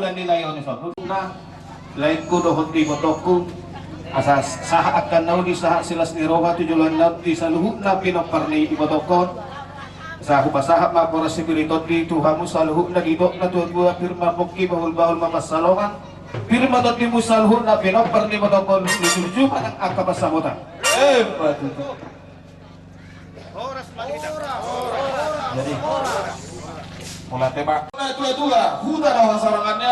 kan nilai oni so na lain ko do hondi botoku asa saha akan naudi saha silas ni roha tujulan nabi saluhu na pinoparni ibotokon sahu pasaha ma pora spiritot di tuhamu saluhu na didok na tuhan gua firma poki bahul mapasalongan firma tot di musalhu na pinoparni ibotokon dituju panang akapasamutan batu jadi mulai tema dua huda dah sarangannya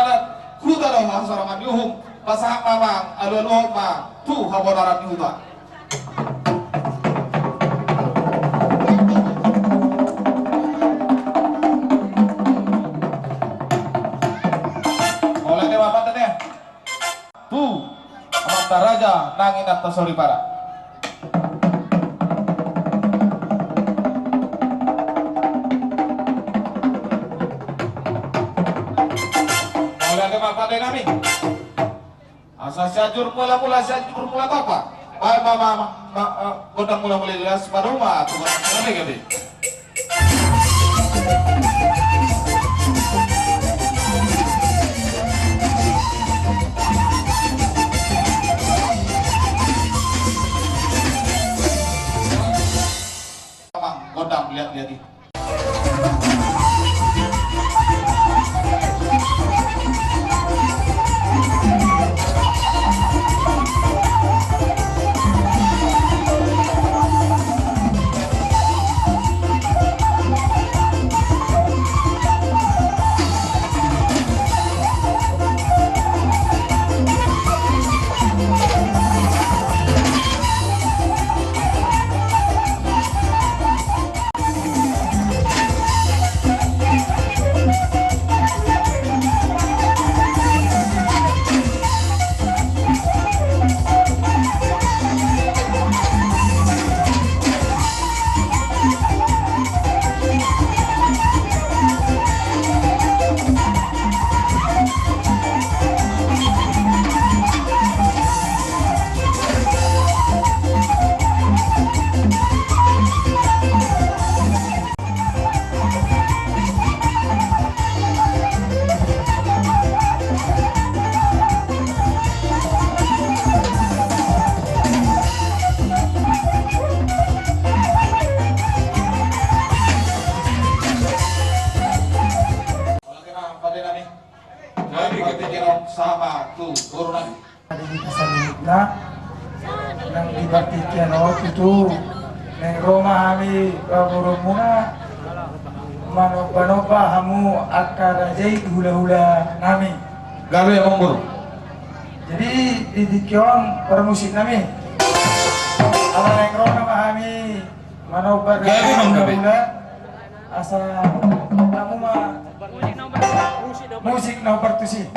huda dah sarangan yuhum pasah mamang alun oma tu habonaran huda mulai tema apa tadi tu amanta raja nangin atas sori para apa nami asa syajur mula apa mama kodang mula jelas pada rumah tuh kan gede kodang lihat ini sama tuh turunan ada di kesannya yang dibaktikan itu neng Roma kami pamurumuna manoba hamu akar jai hula-hula nami gawe monggur jadi didikion permusik nami ala neng Roma kami manoba hula-hula asa kamu mah musik nomor tusi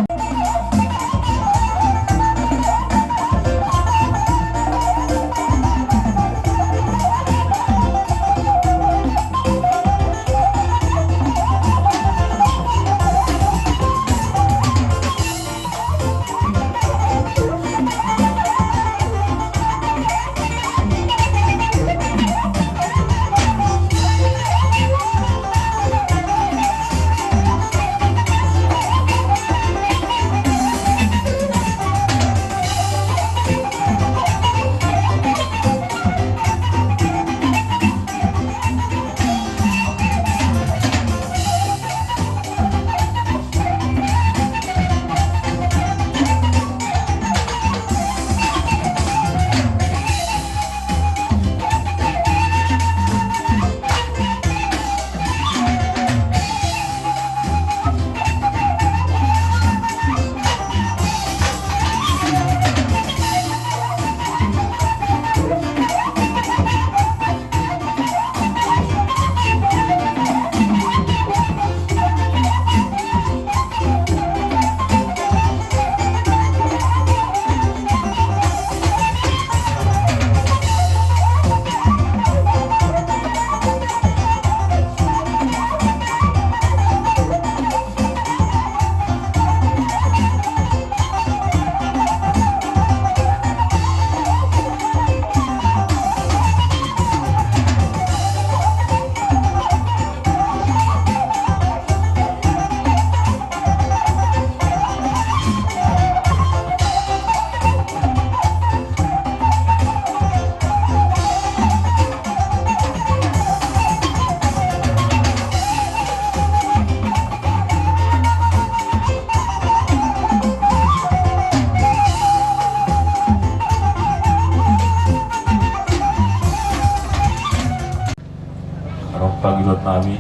bilot nami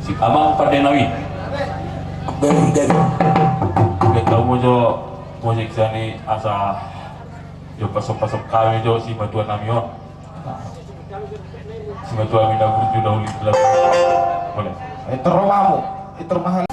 si Amang Padenawi dari kita tahu mo jo musik sani asa jo pasok kami jo si matuan nami on si matuan mina burju dahulu dalam boleh Itu rumahmu, itu mahal.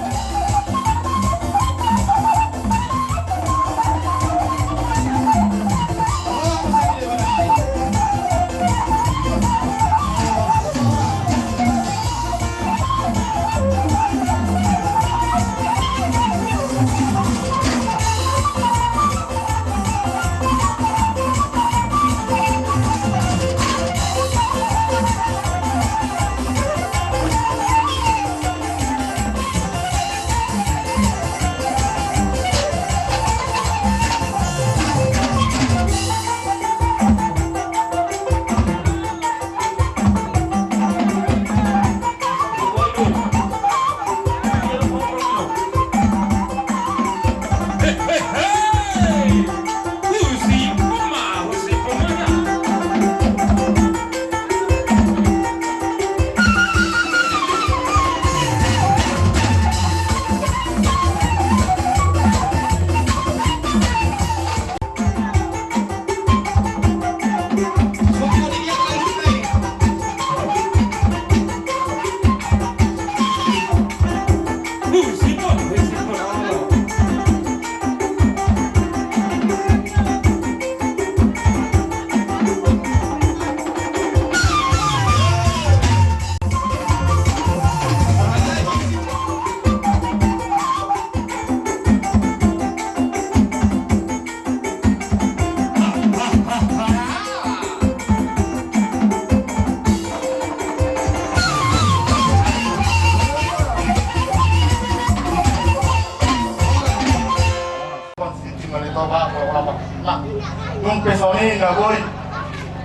Nung pesoni na boy,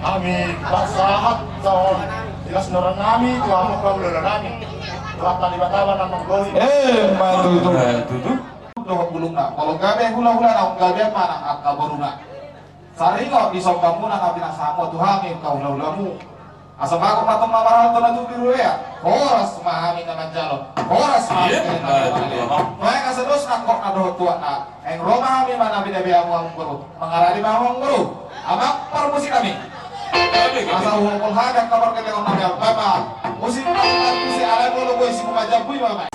ami pasahat sa ilas noran nami, tuamo ka ulo na nami. Tuwa talibatawa na manggoy. Mantu itu. tujuh Doh bulung na. Kalau gabe hula-hula na gabe mana at kabaruna. Saringo di sombangmu na kabina samo tuhami ka hula-hulamu. Asa bago patong mamarahal to na tubiru ya. Horas mahami na manjalo. Horas mahami na. May kasados na kok na doh tuwa na. Eng Roma kami mana bida ang guru. Mengarali ang guru. Amak permusi kami. Asa huwag hagat kabar kita kung nabi al-Baba. Musim si alam mo logo isi kumajampuy mama.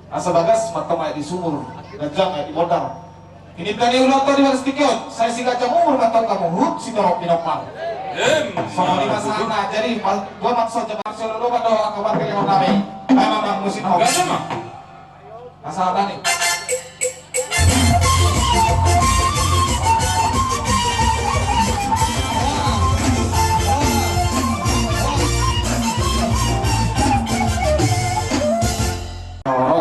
Asa bagas matama di sumur, gajang di modal. Ini tadi ulang tahun di bagas tikion. Saya si gajang umur matang kamu hut si dorok pinopang. Sama di masana. Jadi gua maksud jemaah seluruh doa kabar kalian kami. Memang musim hobi. Asa ada nih.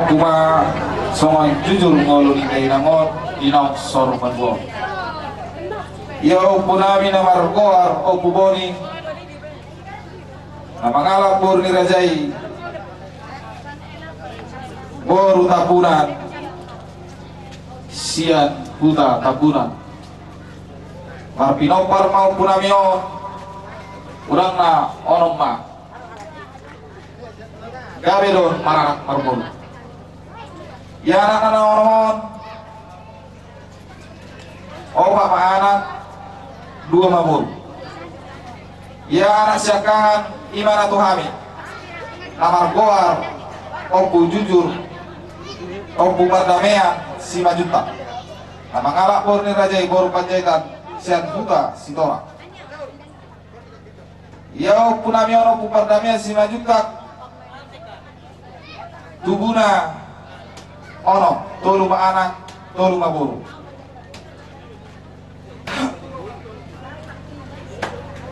Kuma songoy jujur ngolo ni kay nangon inaw sorban bo. Yo punami na margoar o puboni. Na pangalap bor ni Rajai. Boru tapunan. sian huta tabunan marpinopar maupun amio urang na onom ma gabe don maranak marbulu ya anak onomon opa ma anak dua mabul ya anak siakangan imana tuhami namar goar opu jujur opu perdamaian 5 juta nama ngalak borni rajai boru panjaitan sian huta sitora ya opu namion opu perdamaian 5 juta tubuna ono tolu ma anak tolu ma boru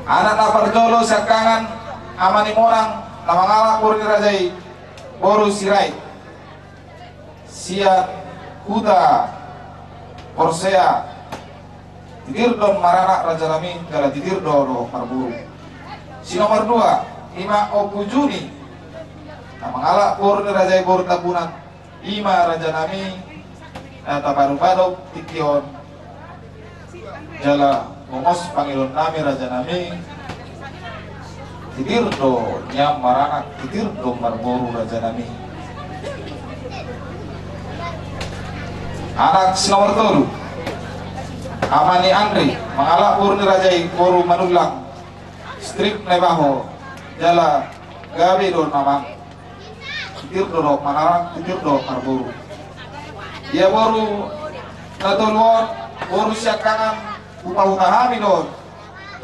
anak napar jolo siakangan amani morang nama ngalak borni rajai boru sirai sian huta Porsea titir don marana raja nami kala titir do marburu si nomor 2 ima opu juni nama ngalak borni rajai boru tabunan ima raja nami taparu badok tikion jala momos pangilon nami raja nami titir do nyam marana titir do marburu raja nami anak si nomor 3 amani Andri mengalak urni rajai boru manulang strip nebaho jala gabe do nama titir do manarang titir do marburu ia boru natulwon boru siakangan upa huta hami do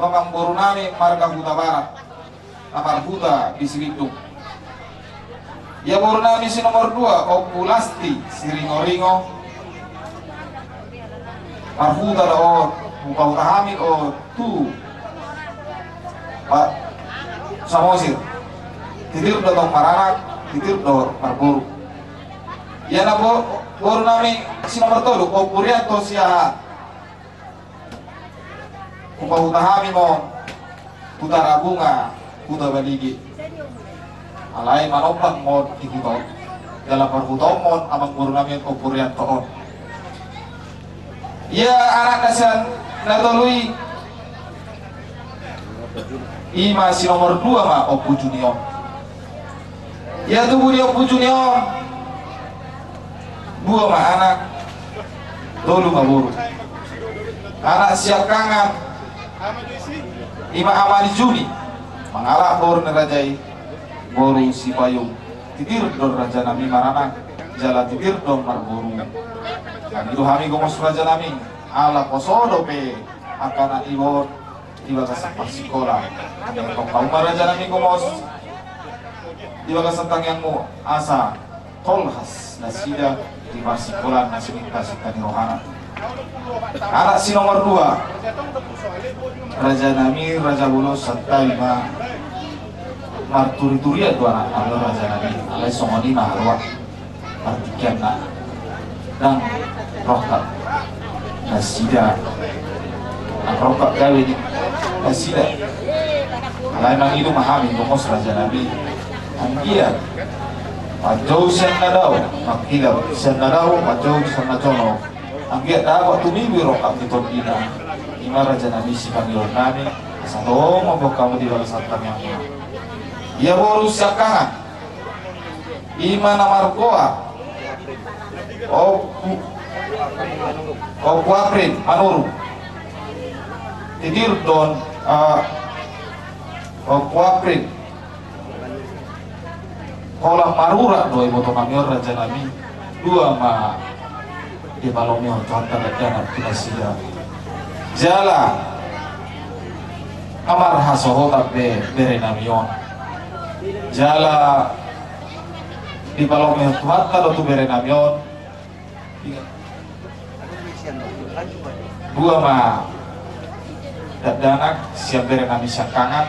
tomang boru nami marga huta barat namar huta di Silitung ia boru nami si nomor 2 opulasti si ringo-ringo marhuta do buka huta hamil tu pak samosir titir do tong maranak titir do marburu ya na boru nami si nomor 3 opurianto sia buka huta hamil mo huta rabunga huta baligi alai manopan mo ikito dalam perhuta mon amang boru nami opurianto on ya anak nasan natolui ima si nomor 2 ma opu junior ya tubuh dia opu junior 2 ma anak tolu ma boru anak siakangan ima amani juni mengalak boru nerajai boru si payung titir don raja nami marana jala titir don marburu itu kami gomos raja nami ala posodo pe akana ibon tiba ka sekolah kau kaum raja nami gomos tiba ka sentang yang mu asa tolhas nasida tiba sekolah nasimita sikani rohana anak si nomor 2 raja nami raja bulos santaima marturi-turi itu anak raja nami alai songoni maharwa artikian dan rokat nasida rokat gawe di nasida alai mang itu mahami gomos raja nabi anggia pajau sian nadau makila sian nadau pajau sian najono anggia dapat tumiwi rokat di tondina ima raja nabi si pangilon nami satu mabok kamu di dalam santang yang ia boru siakangan ima namar goa Opu April Manuru tidir don Opu April kolam marura doi boto kamior raja nami 2 ma di balongnya contoh dan kinasida jala amar hasohota bere namion jala di balongnya tuhan kalau tu bere namion 2 ma dadanak siap bere nami siakangan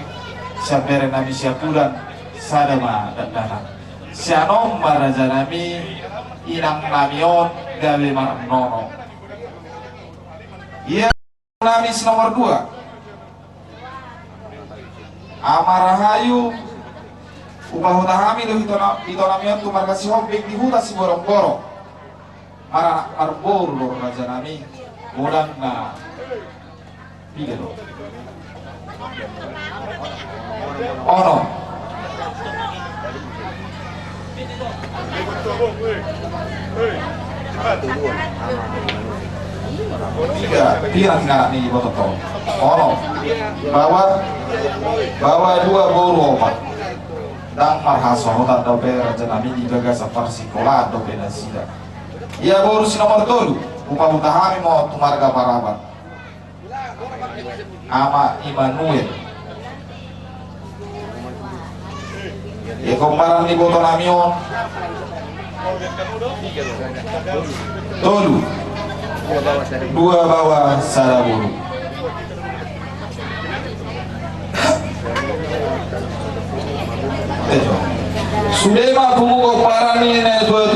siap bere nami siap bulan sada ma dadanak sianom raja nami inang namion gawe marnono iya nami nomor 2 amarahayu upah huta hamil itu namion tu markasi hobek di huta si borong-borong maranak marbor lor raja nami godang na tiga do ono tiga nggak nih bototo ono bawa dua boro opat dan marhaso tak dope raja nami digaga saparsi kola dope nasida ia baru si nomor tolu upa utahami mau tumarga parabat ama Immanuel ya komparan di boto namion tolu dua bawa saraburu Sudema pumuko parani na tua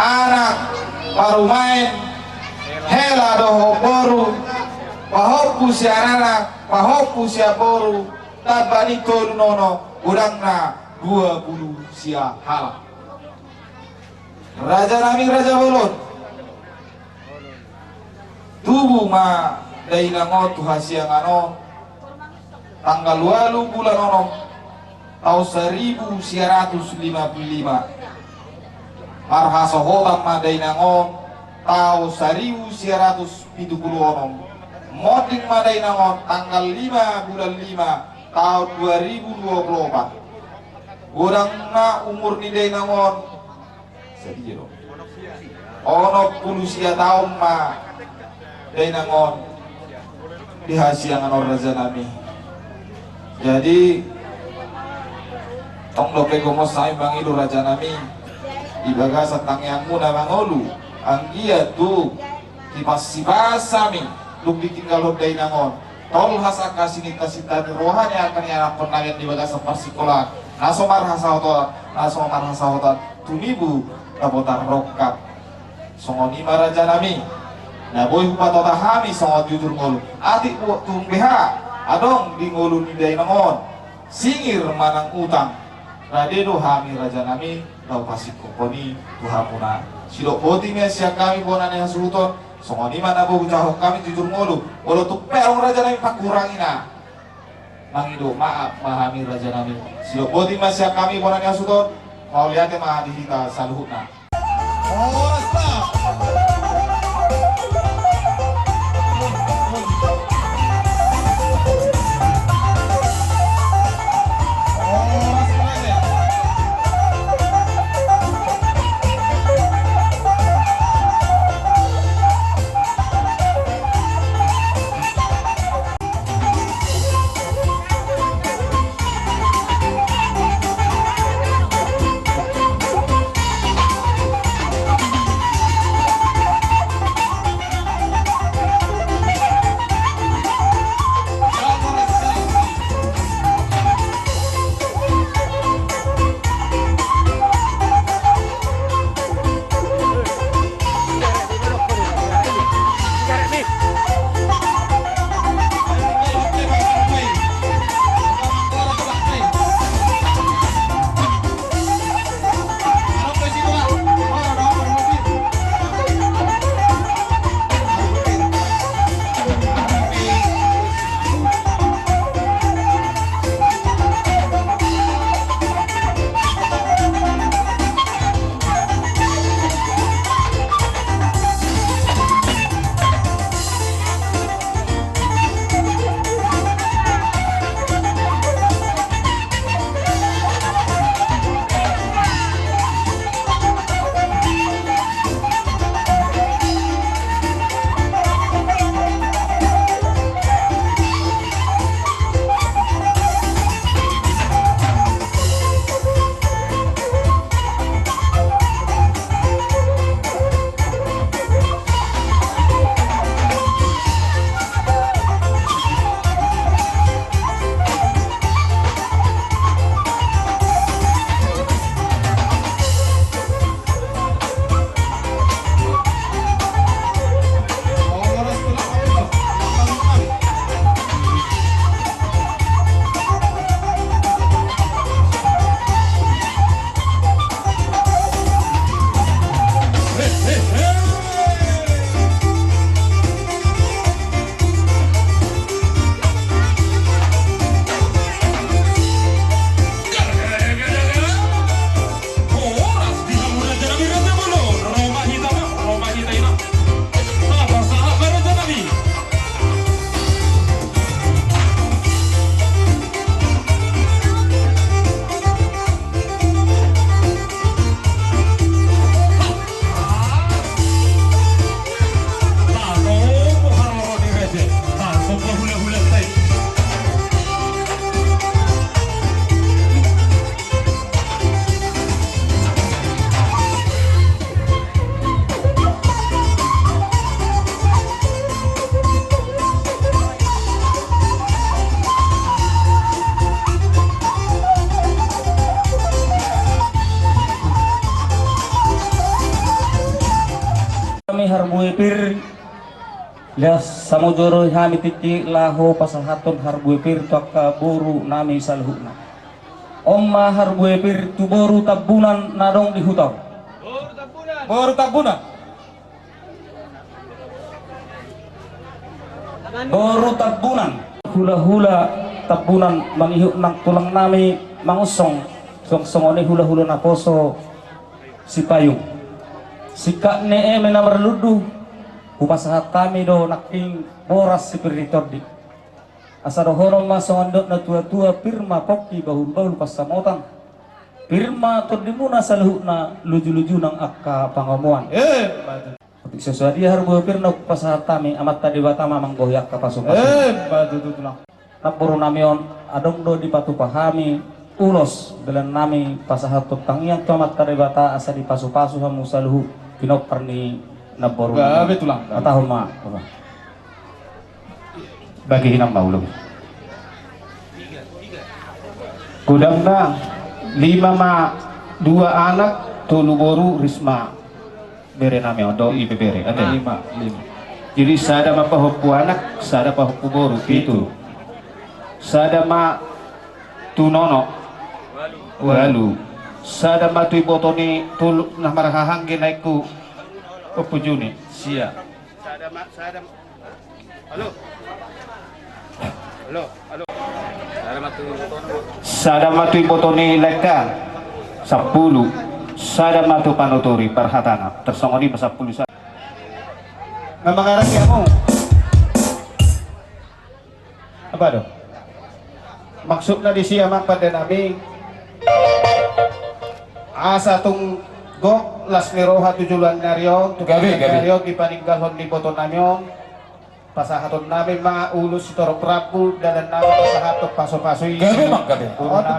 anak baru main hela doho boru pahopu si anak pahopu si boru tabani tolu nono udangna 20 sia halak raja nami raja bolon tubuh ma daina ngotu hasiang ano tanggal 8 bulan ono tahun 1955 marhaso hotam ma daina ngon tahun 1970 ono moding ma daina ngon tanggal 5 bulan 5 tahun 2024 godang na umur ni daina ngon sedih dong ono pulusia tahun ma daina ngon di hasiangan orang raja nami jadi tong dope gomos sai bang idu raja nami ibaga satang yang muna mangolu anggia tu kipas sami luk ditinggal luk daina ngon tol hasaka sinita sita rohani akan yang pernah di baga sekolah nasomar hasautot tunibu tabotar rokat songoni raja nami nah boy hupato tahami songot jujur ngolu atik buat tumbeha adong di ngolu ni daina ngon singir manang utang radedo hami raja nami lau pasik koponi tuhamuna sidok boti siang kami bonane hasuton songoni mana boh cahok kami jujur ngolu walau tuh perong raja nami pakurangina mangido maaf mahami raja nami sidok boti siang kami bonane hasuton mau lihatnya mah dihita saluhutna Lias samujoro hami titi laho pasahaton harbue pir tuaka boru nami salhuna. Omma harbue pir tu boru tabunan nadong di hutau. Boru tabunan. Boru tabunan. Hula-hula tabunan mangihuk nang tulang nami mangusong. Song-songone hula-hula na poso si payung. Sika ne menamar ludu upasahat kami do naking boras si peritordi. Asa do horon masongandot na tua-tua pirma poki bahul-bahul pasamotan. Pirma tordimuna saluhna luju-luju nang akka pangomuan. Sesuai dia harus pirna upasahat kami amat tadi batama manggoyak ka pasu-pasu. Napuro namion adong do di patu pahami ulos belan nami pasahat tangiang tomat tadi bata asa di pasu-pasu hamu saluhu pinopar ni naboru gabe tulang atau ma bagi hinang maulung kudang na 5 ma 2 anak tulu boru risma bere nami ondo ibe bere ada 5 jadi sada ma pahopu anak sada pahopu boru itu sada ma tunono walu sada ma tui botoni tulu nah marahahang genaiku opujuni sia sada matu botoni leka 10 sada matu panutori perhatana tersongoni 10 memangarang kamu apa dong maksudnya di siamak pada nabi asa tung gok las miroha tujulan naryo tujulan naryo dipaninggal hon di boton namyon pasahaton nami mga ulus toro prapu dalan nami pasahatok paso-paso gabi mak gabi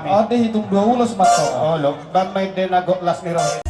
ode hitung 2 ulus matso oh lo bang may din nagok las miroha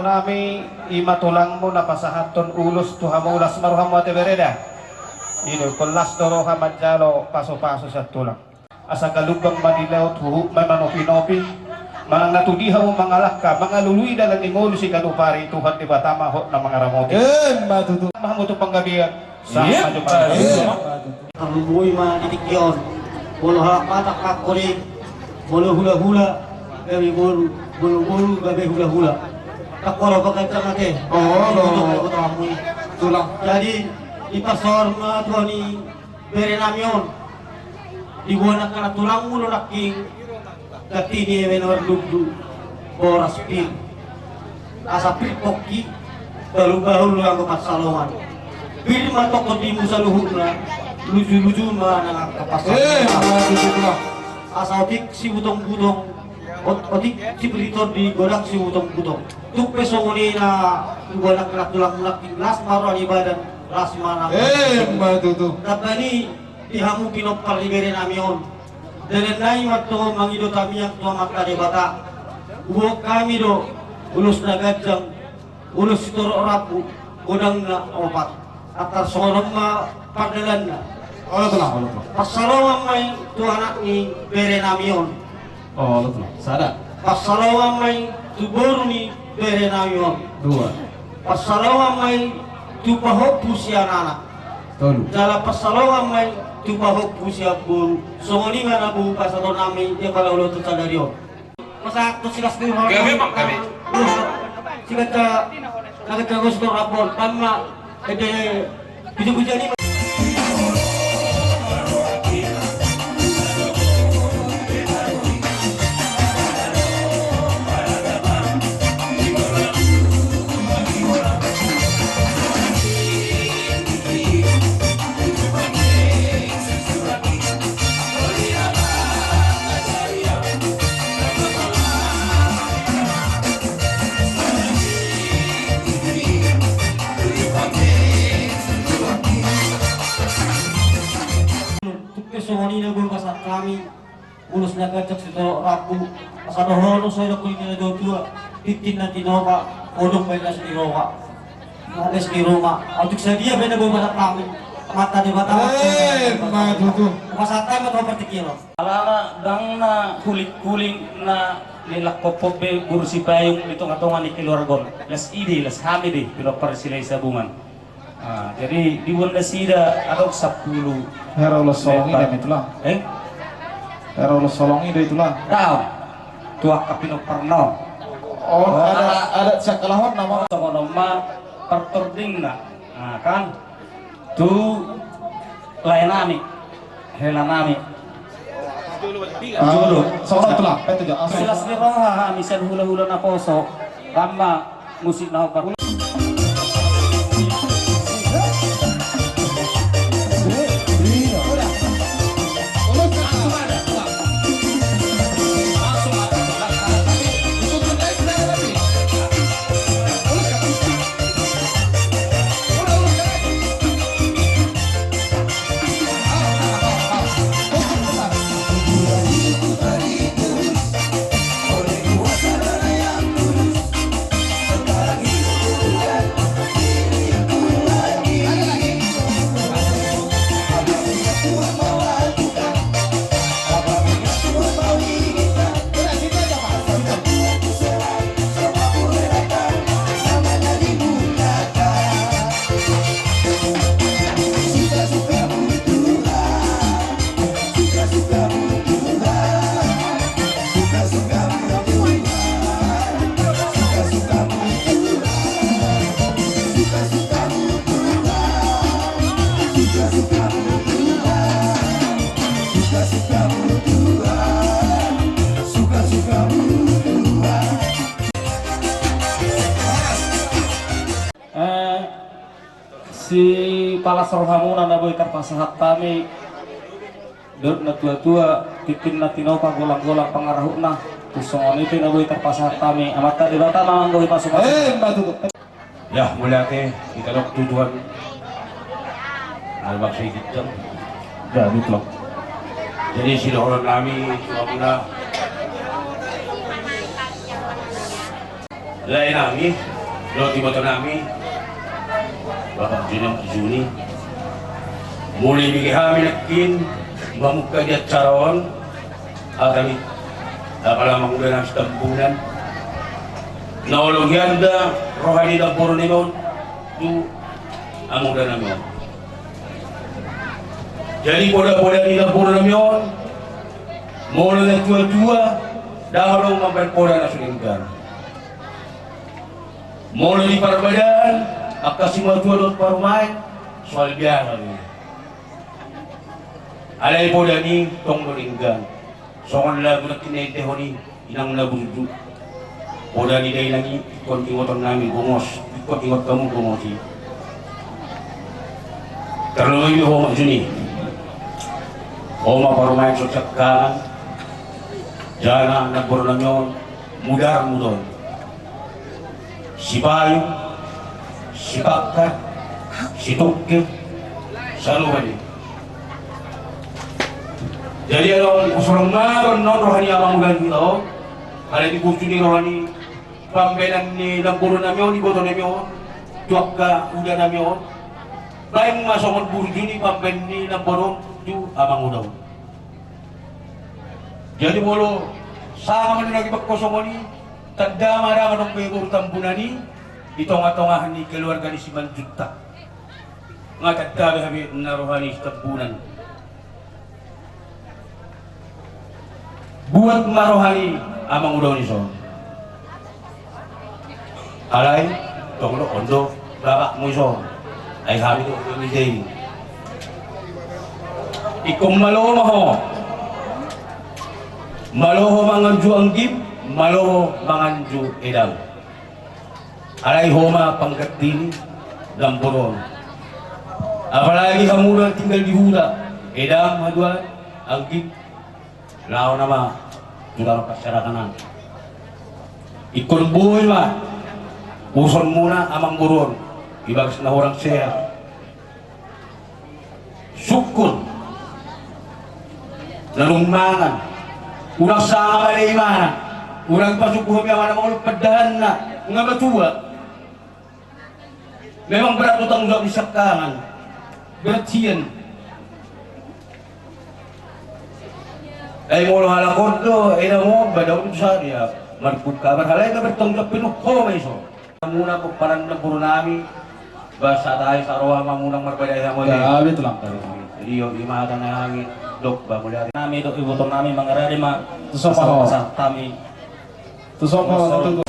nami ima tulang mo na pasahaton ulus tuhamulas maruham wate bereda ino kelas doroha manjalo paso-paso sa tulang asa kalubang manilaw tuhu may manopi-nopi manang natudiha mo mga lakka mga luluy dalang ingolo si kanupari Tuhan di batama ho na mga ramoti matutu mahamuto panggabihan sa madyo para Kamuboy manitikyon, bolo halak kakuri, bolo hula-hula, gabi bolo gabi hula-hula. Kakoro bakal natin. Tulang. Jadi ipasor mga tuan ni bere namyon. Ibuan na tulang ulo naking katini menor lugdu boras pil. Asa pil poki baru lang pasalongan. Pil matokot di musa luhut na luju-luju mana kapasal. asa otik si butong-butong otik si beritor di godang si butong-butong tuk pesongoni na ibadah kerak tulang-tulang tinglas maruan ibadah rasmana matutu. tapani dihamu pinopar di bere namion dan nai matto mangido kami yang tua maka debata ubo kami do ulus nagajang ulus toro rapu godang na opat atar sonom ma padalan na Oh, telah. pasalawan may tu anak ni bere namion Oh, telah. Sada. pasalawan may tu boru ni bere namion Dua. pasalawan may tu pahop pusia anak Tolu. jala pasalawan may tu pahop pusia boru songoni mana bu pasalon nami dia kalau lo tu tadario masa tu silas ni orang memang kami. sigata nagata gusto rapor tama ede puja-puja ni songoni na guru kasat kami ulus na kacak sito rapu asado hono saya ko ini do tua titin na tinoka odong bela sa tiroka nades di Roma atuk sa dia bena guru kasat kami mata di mata matutu. kasat kami to partikiro alana dang na kuling-kuling na nila kopobe guru si Payung ito katongan ni Kilorgon las ide las hamide pinopar sila sa bungan. Jadi di Bunda Sida ada 10 Hero solongi deh itulah. Hero solongi deh itulah. tahu tua kapinoparno Oh, ada sekalahon nama. sama pertording na kan tu layanami helanami julu Soalnya itulah. Itu jangan. silas ni roha misal hula-hula na poso kama musik na par si palas rohamunan na boy karpasahat kami dot na tua-tua titin na tinopa golang-golang pangarahut na kusong itu na boy karpasahat kami amata di bata manggoy pasok Matutu. Ya, mulai kita dok tujuan albak sedikit. Ya, gitu. Jadi si orang kami sudah lain kami, lo tiba kami Bapak Juni mulai bikin kami nakin mamuka dia caron kami apalah menggunakan setempunan naologian da rohani da purnimaun tu among da namin jadi poda-poda di dapur namin mulai dari tua-tua dahulu mampir poda na sulingkan mulai di parbadan akasi tua dot parumay soal biasa ni alay poda ni tong dolinggan songon lagu na kinete honi inang labudu poda ni day lagi ikon ingotan namin gumos ikon ingot kamu gumosi terlalu homa sini homa parumay so cakkan Jana nagboro namin mudar mo doon. Si Payong, si Pakat, si Tukip, sa Luwali. Jadi usurang maron non rohani amang ulan dito. Kala di gusto ni rohani pambelan ni nagboro namin, iboto namin, tuwag ka ulan namin. Bayang masongon burjo ni pamben ni nagboro, tu amang udaw. Jadi bolo sama man lagi pagkosongon ni tanda marama ng pegor tambunan ni itonga-tongahan ni keluarga ni si Manjuta. Nga tagtabi habi narohani sa tambunan. Buat marohani amang udaw ni so. Alay, tonglo ondo babak mo so. Ay habi to ni day. Ikum malo mo. Maloho manganju anggip, maloho manganju edang. Alay homa pangkat dini dan boron. Apalagi kamu udah tinggal di hula, edang haduan anggip, lao nama sudah pasyarakanan. Ikon buhay mah, uson muna amang boron, ibagas na orang sehat. Sukun, lalumbangan. Urang sama balay mana, urang pasukuhom yang mana mau pedahan na, nga matua. Memang berat utang jawab di sekangan, berat sian. Ay mo halakot do, ay na mo badaw sa dia, marput kabar halay ka bertanggung jawab penuh ko may so. Muna po paran ng puro nami, basta tayo sa araw mamunang marbaday sa mo. Grabe ito lang. Iyo imata na hangin. Dok ba mula Nami do iboto nami mangarari ma tusok sa kami. Tusok mo.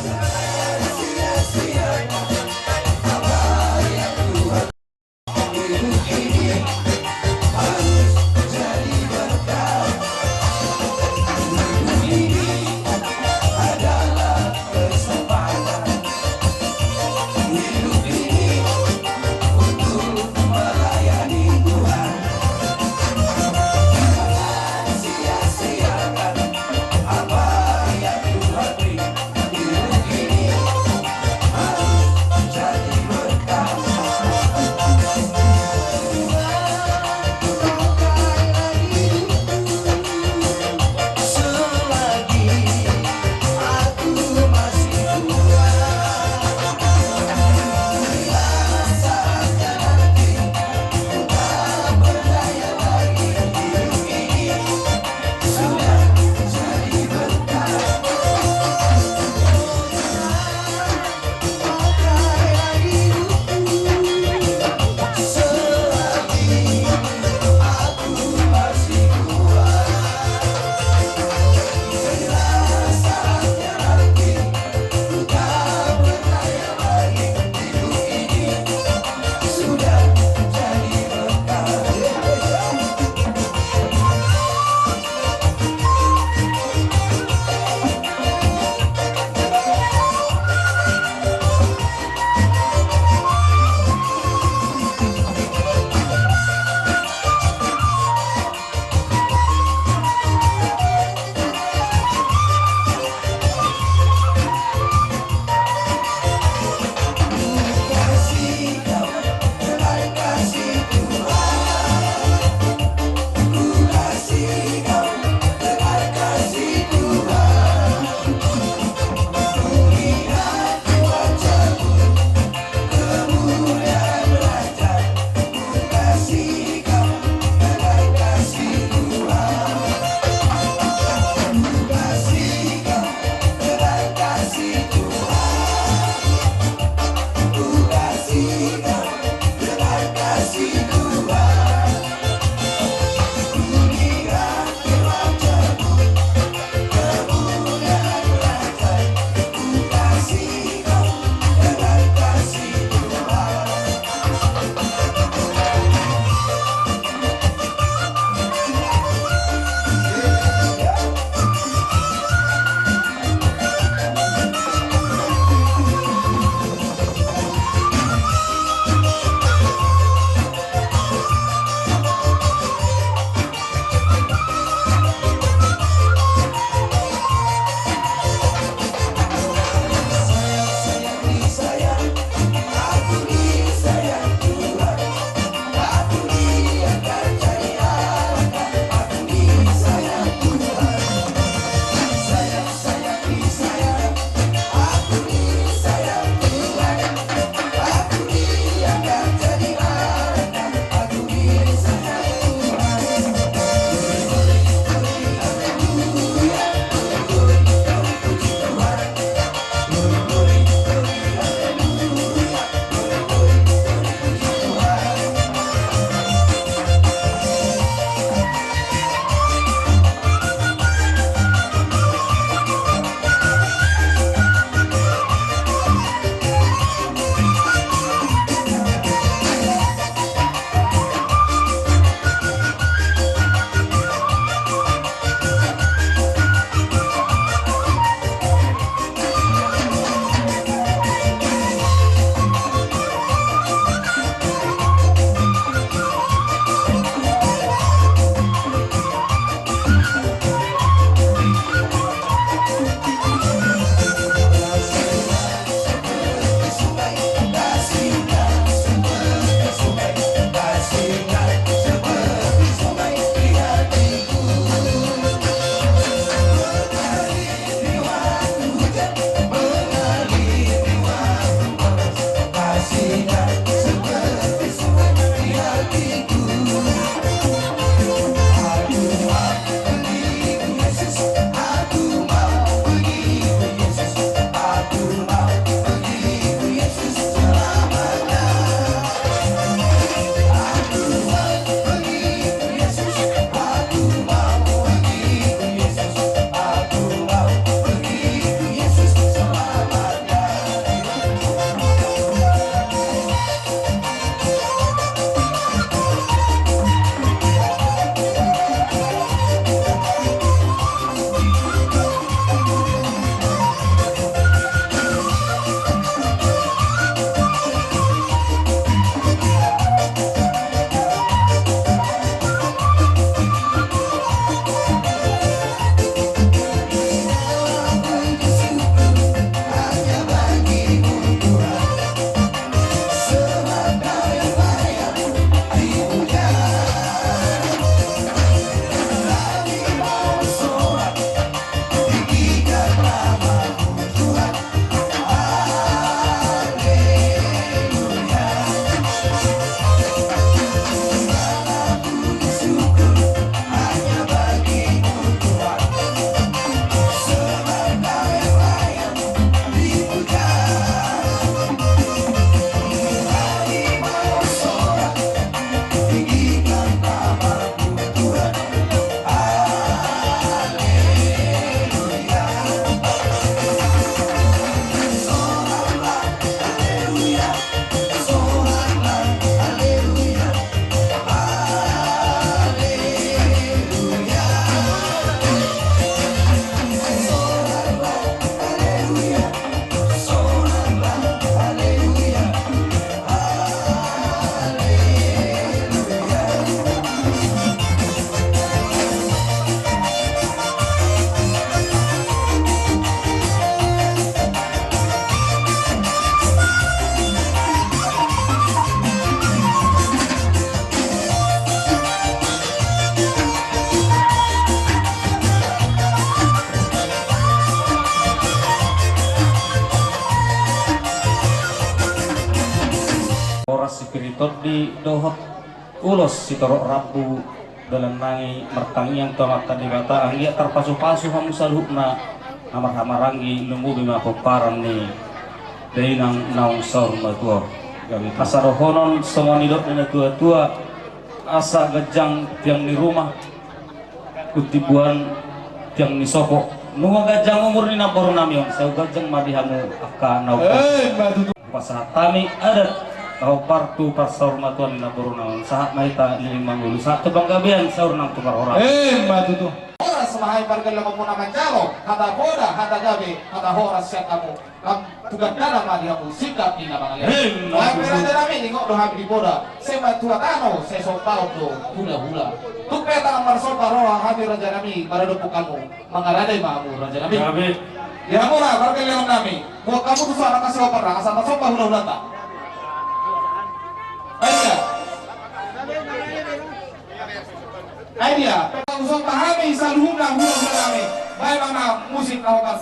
di dohot ulos si torok rabu dalam nangi mertangiang tomat tadi kata anggia terpasu-pasu hamu salhukna hamar-hamarangi lumbu bima poparan ni dari nang naung saur matua asa rohonon semua nidok dan tua-tua asa gajang tiang di rumah kutibuan tiang di soko nunga gajang umur ni napor namion saya gajang madihamu aka nau pasah kami adat tahu partu pasar matuan na naon saat mahita limang ulu saat tebang gabian saur nang tukar orang matutu ora semahay bargal lang mo naman jalo hata boda hata gabi hata horas siya kamu kam tugan na naman mo sikap ni naman ngayon ay pero na namin ingo do habi di boda sema tua tano se so pao do hula tukpeta ang marsopa roha habi raja nami maradupukan mo mangaraday maamu raja nami Gabi. ya mo na bargal lang nami mo kamu tu suara kasih opera asa masopa hula ta Idea, usang pahami sa luhum ng hula namin. May mga musik na oras.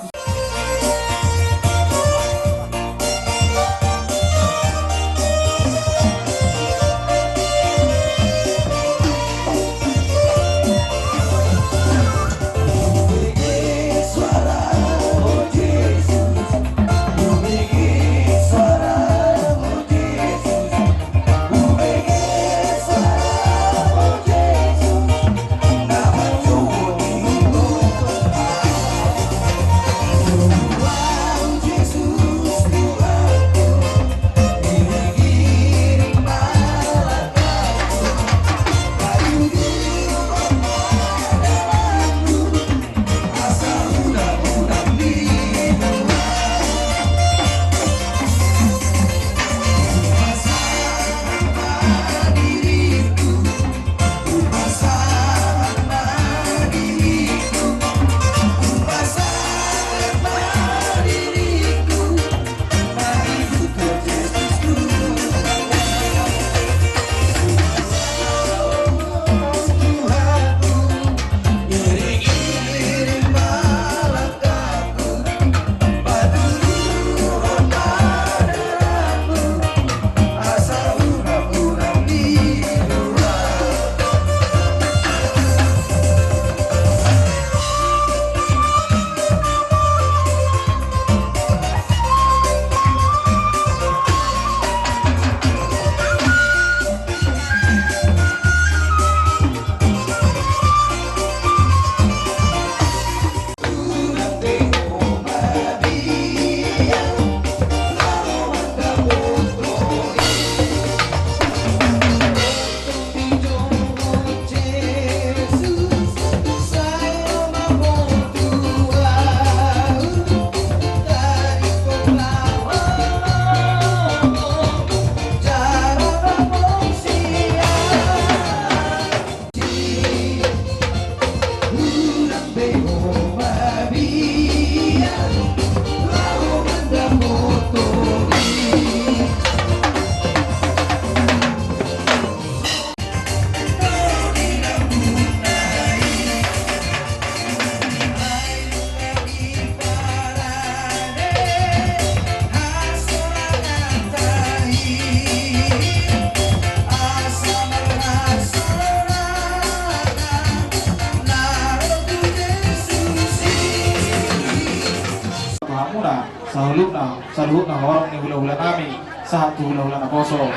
Saluhut na orang ni hula-hula nami satu hula-hula na poso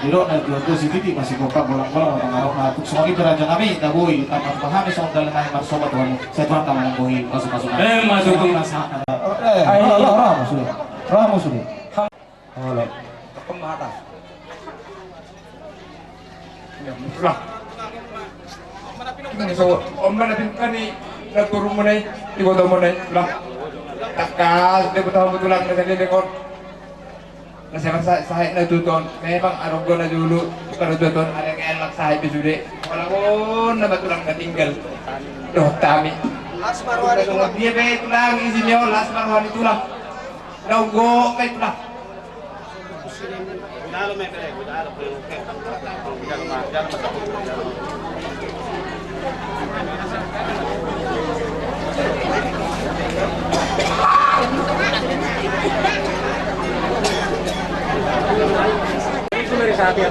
dilo na dua si titi masih kompak bolang-bolang mga arok na semua itu raja nami daboy tamat pahami sa dalam namin marsobat tuhan saya tuhan kamu boy masuk-masuk Masuk. Ramos sudah halo pemata So, omba natin kani naturo mo na iboto mo na lang. Takas, di ko tahu betulan na nalilikon. Kasi magsahay na tuton, memang arog na dulu, pero tuton, ada kaya magsahay pisude. Walaupun na betulan na tinggal. Doh, tami. Las marwani tulang. Dia be tulang, isinyo, las marwani tulang. Naugo, kay tulang. Jadi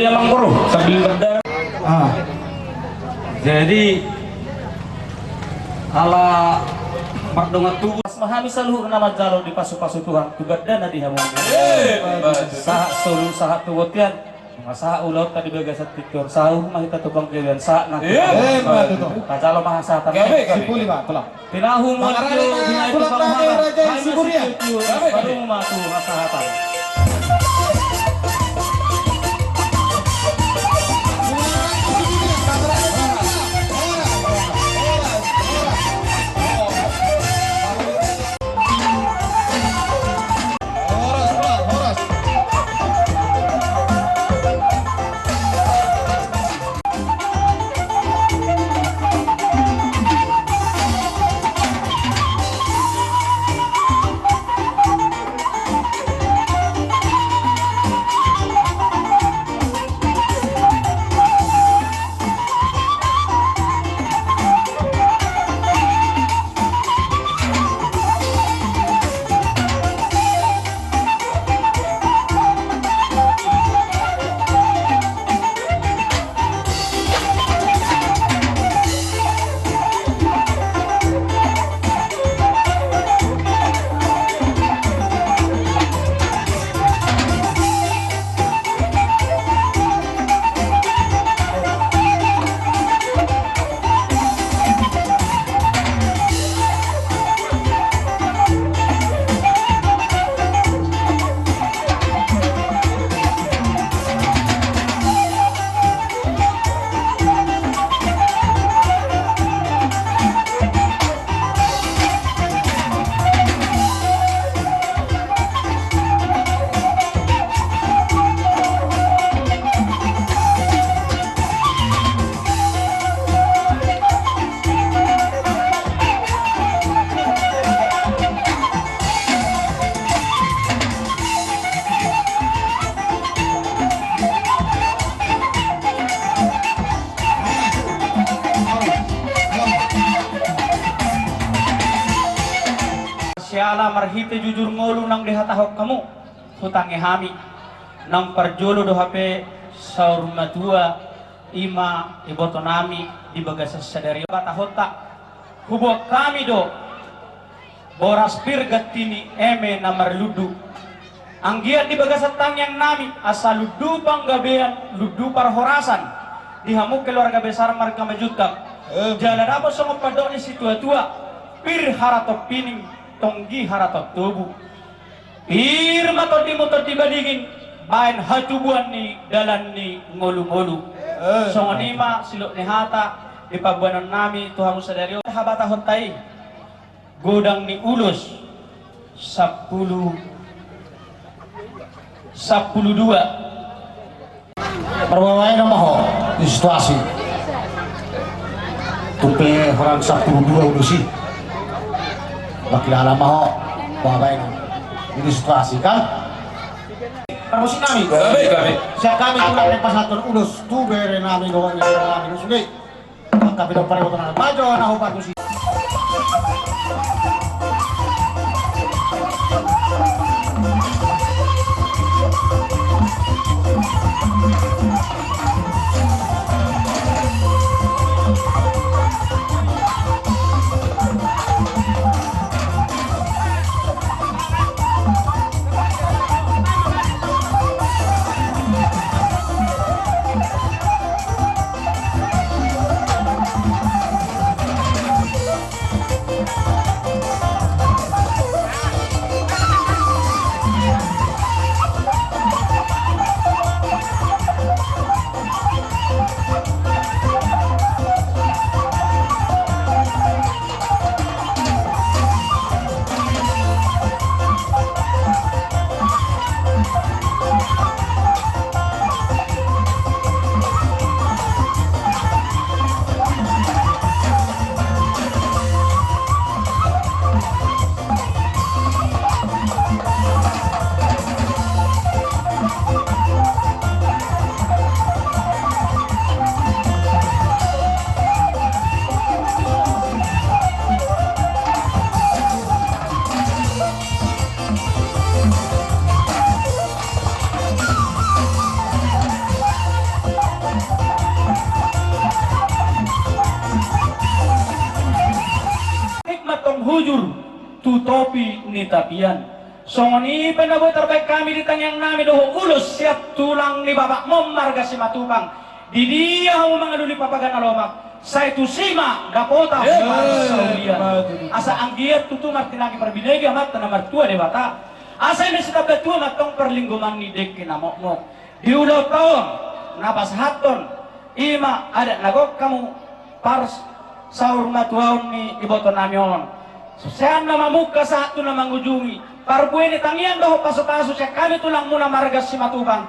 emang bro sambil berdarah. Jadi ala makdonga tubuh mahami saluhur nama jalo di pasu-pasu Tuhan tugada di hamong. Saha solu saha tuwotian saha ulau tadi bagasat tikur saha mahita tubang kalian saha nanti. Kajalo mahasatan. Sipuli ba tulang. Pinahum mo ito binay ko sa mga Raja Siburia. Baru matu masahatan. Siala marhite jujur ngolu nang dehatahok kamu hutange hami nang parjolo do hape saurma tua ima iboto nami di bagasa sadari batahota hubo kami do boras pirgatini eme namar ludu anggiat di bagasa tangyang nami asal ludu panggabean ludu parhorasan dihamuk keluarga besar marga majutak jalan apa sama padoni si tua-tua pir harato pining tonggi haratot tubuh irma todi motor tiba dingin main hatubuan ni dalan ni ngolu-ngolu songonima siluk ni hata di pabuanan nami Tuhan sadari habata hontai godang ni ulus 10 12 Perwawain nama ho di situasi tupe orang 12 udah sih bakil alam ho bawain ini situasi kan permusim nami siap kami tulang lepas hatur ulus tu bere nami gawang yang nami sulit maka bidang periwotan maju nahu parmusi jujur tu topi ni tapian songoni penabuh terbaik kami di tangyang nami doho ulus siap tulang ni babak memarga si matupang di dia mau mengaduli papagan alomak saya tu sima dapota saudian asa anggiat tutu marti lagi perbinegi amat tanah mertua de bata asa ini sudah betul matong perlinggungan ni dek kinamok di udah tahun napas haton ima ada nagok kamu pars sahur matuaun ni iboton namion sean nama muka satu nama ngujungi parbu ini tangian doh paso-paso siya kami tulang muna margas si matubang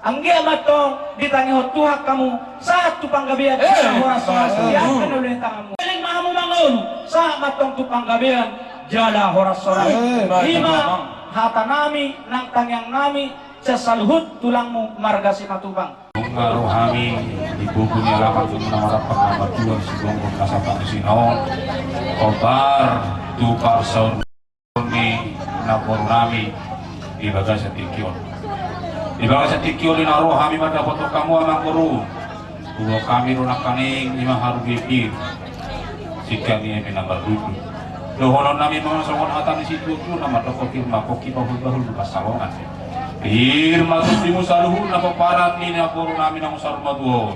anggi amatong ditangi hotuhak kamu satu panggabian horas yang kenulih tanganmu paling mahamu mangun sa matong tu panggabian jala horas soras lima hata nami nang tangyang nami sesaluhut tulangmu margas si matubang Rohami ibubunya lapan sumuna marapak nama tuan si gonggong kasapa sinaon kobar tukar saun ni napor nami di bagas tikyon di bagas tikyon na rohami mata foto kamu amang guru ulo kami runak kaning lima haru bibir sikan ni menambah dulu dohonon nami mga songon hatan di situ tu nama dokokir makoki bahul pasalongan Irma tusimu saluhu na paparat ni na puro namin ang usar maduho.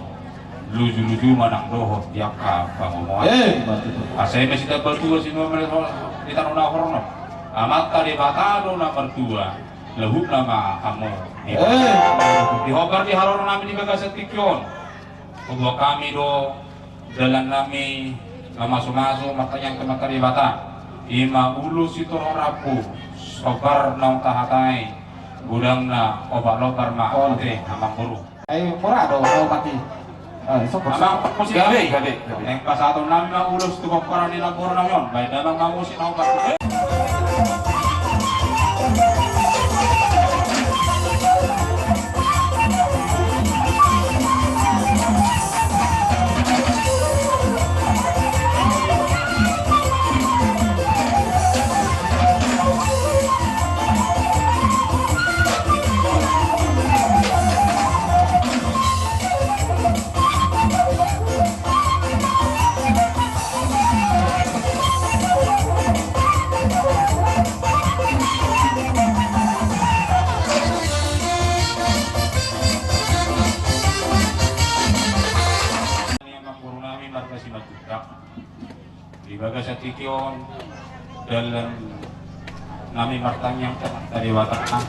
Luju-luju manang doho tiyak ka pangumoy. Asay may sita bertua sino di tanong na horno. Amat tali batado na bertua. Lahut na mahamo. Dihobar di haron namin di bagas at tikyon. Kung kami do dalan namin maso-maso matayang kematari bata. Ima ulus itu rapu. Sobar nang tahatay. Gudang na obat lobar mah teh amang buru. Ay murah do mati. Amang musik gabe. Yang pas atau nami mah ulus tu kokoran ni nagoro nayon. Baik damang mamusin obat. Di bagas tikyon dalam nami martanyang tadi watak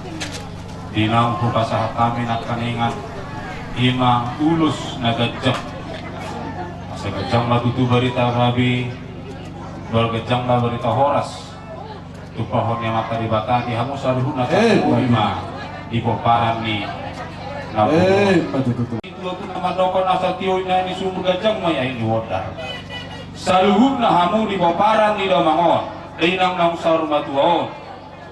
dinang pupasahat kami nak kaningan ima ulus nagajak sagajang matutu berita rabi bergajang la berita horas tu pohon yang mata di bata di hamu saruhun na ima ipoparan ni itu nama dokon asa tioy na ini sumber gajang maya ini wodar saluhut na hamu di paparan ni damangon inang nang saur matuaon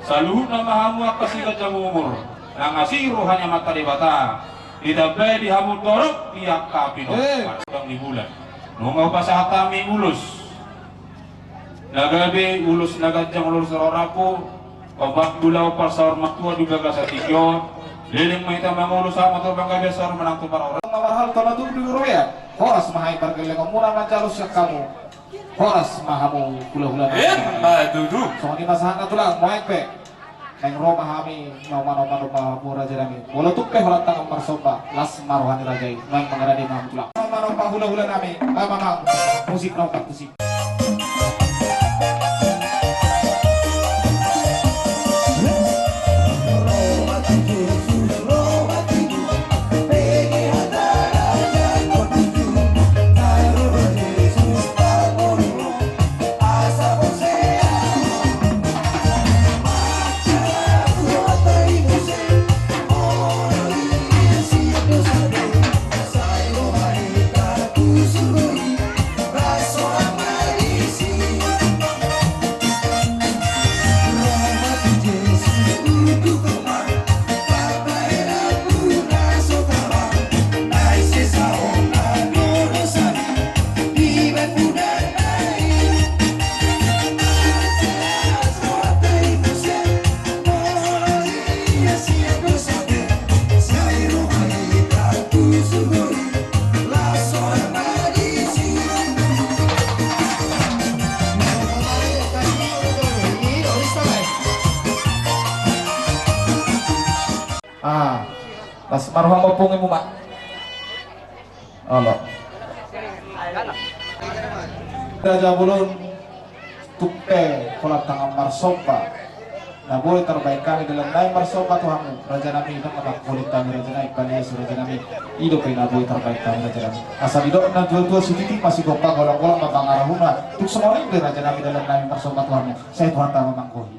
saluhut na mahamu akasi gajang umur nang asiru hanya mata di bata didabai di hamu dorok tiap kapino di bulan nungau pasahat kami ulus nagabe ulus nagajang ulus rorapo obat bulau par saur matua di bagas atikyon liling mahita mangulus sama to banggabe saur menang tupar orang Mahal tola tu di ya. Horas mahai pergele murah mancalus yak kamu. Horas mahamu hula-hula. Dudu. So ni masahan na tulang moek pe. Neng Roma hami noma murah jerami. Wala tukke horat tang marsomba las marohani rajai. Nang mangarani maham tulang. Noma hula-hula nami. Mamang musik rock musik. Soa Mas marhum mapung mo mak. Allah. Raja Bulun tupe kolat tangan marsopa. Nah boleh terbaik kami dalam lain marsopa Tuhan. Raja Nabi itu anak kulit kami Raja Nabi Yesus Raja Nabi hidup ini boleh terbaik kami Raja Nabi. Asal hidup dan dua sedikit masih gopal golong-golong mata ngarahuna. Untuk semua ini Raja Nabi dalam lain marsopa Tuhan. Saya Tuhan tak memangkuhi.